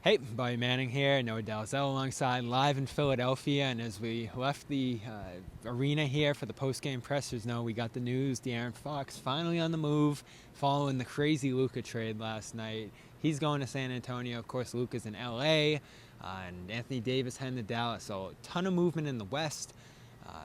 Hey, Bobby Manning here, Noah Dalzell alongside live in Philadelphia, and as we left the arena here for the post-game pressers, we got the news. De'Aaron Fox finally on the move following the crazy Luka trade last night. He's going to San Antonio. Of course, Luka's in LA, and Anthony Davis heading to Dallas. So a ton of movement in the West,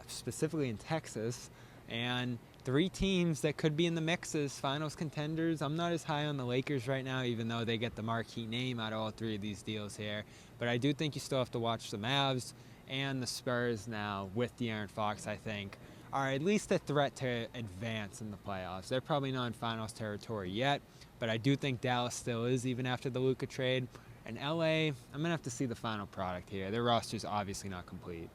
specifically in Texas, and three teams that could be in the mix as finals contenders. I'm not as high on the Lakers right now, even though they get the marquee name out of all three of these deals here. But I do think you still have to watch the Mavs and the Spurs now with De'Aaron Fox, I think, are at least a threat to advance in the playoffs. They're probably not in finals territory yet, but I do think Dallas still is, even after the Luka trade. And LA, I'm going to have to see the final product here. Their roster's obviously not complete.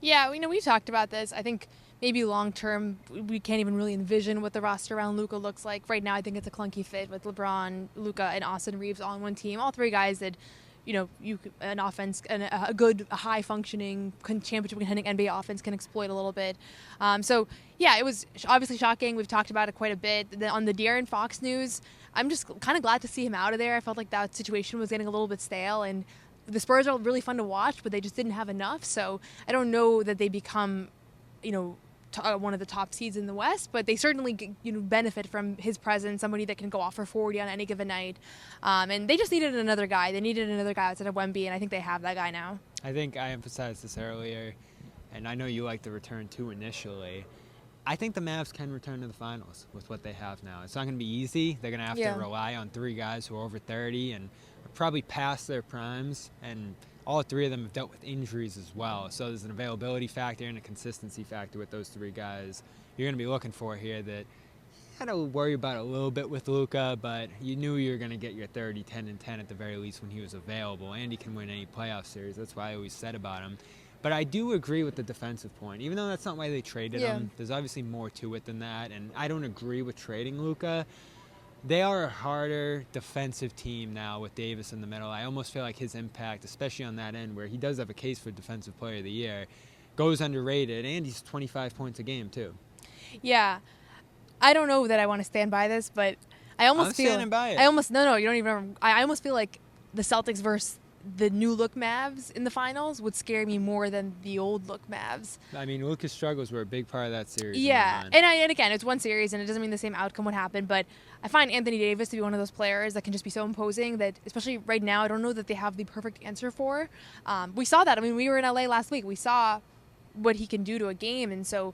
Yeah, we talked about this. I think maybe long-term, we can't even really envision what the roster around Luka looks like. Right now, I think it's a clunky fit with LeBron, Luka, and Austin Reeves all on one team. All three guys that, an offense, a good, high-functioning, championship-contending NBA offense can exploit a little bit. It was obviously shocking. We've talked about it quite a bit. On the De'Aaron Fox news, I'm just kind of glad to see him out of there. I felt like that situation was getting a little bit stale, and the Spurs are really fun to watch, but they just didn't have enough. So I don't know that they become, one of the top seeds in the West, but they certainly benefit from his presence, somebody that can go off for 40 on any given night. And they just needed another guy. They needed another guy outside of Wemby, and I think they have that guy now. I think I emphasized this earlier, and I know you like the return too initially. I think the Mavs can return to the finals with what they have now. It's not going to be easy. They're going to have to rely on three guys who are over 30 and are probably past their primes, and all three of them have dealt with injuries as well. So there's an availability factor and a consistency factor with those three guys you're going to be looking for here that you had to worry about a little bit with Luka, but you knew you were going to get your 30, 10, and 10 at the very least when he was available. And he can win any playoff series. That's what I always said about him. But I do agree with the defensive point. Even though that's not why they traded him, there's obviously more to it than that. And I don't agree with trading Luka. They are a harder defensive team now with Davis in the middle. I almost feel like his impact, especially on that end where he does have a case for Defensive Player of the Year, goes underrated. And he's 25 points a game, too. Yeah. I don't know that I want to stand by this, but I almost feel... I'm standing by it. No, you don't even remember. I almost feel like the Celtics versus the new-look Mavs in the finals would scare me more than the old-look Mavs. I mean, Luka's struggles were a big part of that series. Yeah, and again, it's one series, and it doesn't mean the same outcome would happen, but I find Anthony Davis to be one of those players that can just be so imposing that, especially right now, I don't know that they have the perfect answer for. We saw that. I mean, we were in LA last week. We saw what he can do to a game, and so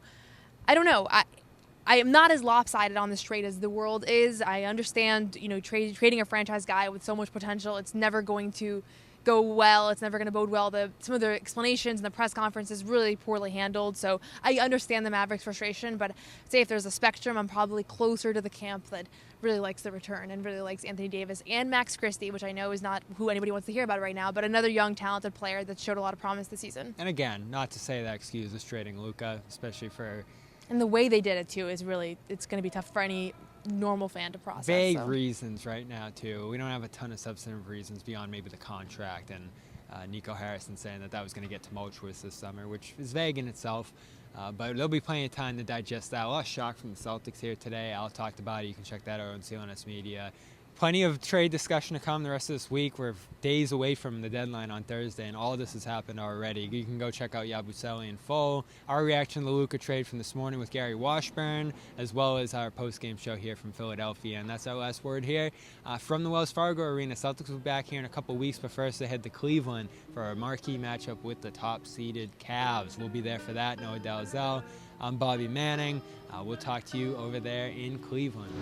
I don't know. I am not as lopsided on this trade as the world is. I understand, trading a franchise guy with so much potential, it's never going to go well. It's never going to bode well. Some of the explanations in the press conference is really poorly handled. So I understand the Mavericks' frustration, but say if there's a spectrum, I'm probably closer to the camp that really likes the return and really likes Anthony Davis and Max Christie, which I know is not who anybody wants to hear about right now, but another young, talented player that showed a lot of promise this season. And again, not to say that excuses trading Luka, especially for... And the way they did it, too, is really, it's going to be tough for any normal fan to process. Vague reasons right now, too. We don't have a ton of substantive reasons beyond maybe the contract and Nico Harrison saying that was going to get tumultuous this summer, which is vague in itself. But there'll be plenty of time to digest that. A lot of shock from the Celtics here today. Al talked about it. You can check that out on CLNS Media. Plenty of trade discussion to come the rest of this week. We're days away from the deadline on Thursday, and all of this has happened already. You can go check out Yabusele in full, our reaction to the Luka trade from this morning with Gary Washburn, as well as our post-game show here from Philadelphia. And that's our last word here from the Wells Fargo Arena. Celtics will be back here in a couple weeks, but first they head to Cleveland for a marquee matchup with the top-seeded Cavs. We'll be there for that. Noah Dalzell. I'm Bobby Manning. We'll talk to you over there in Cleveland.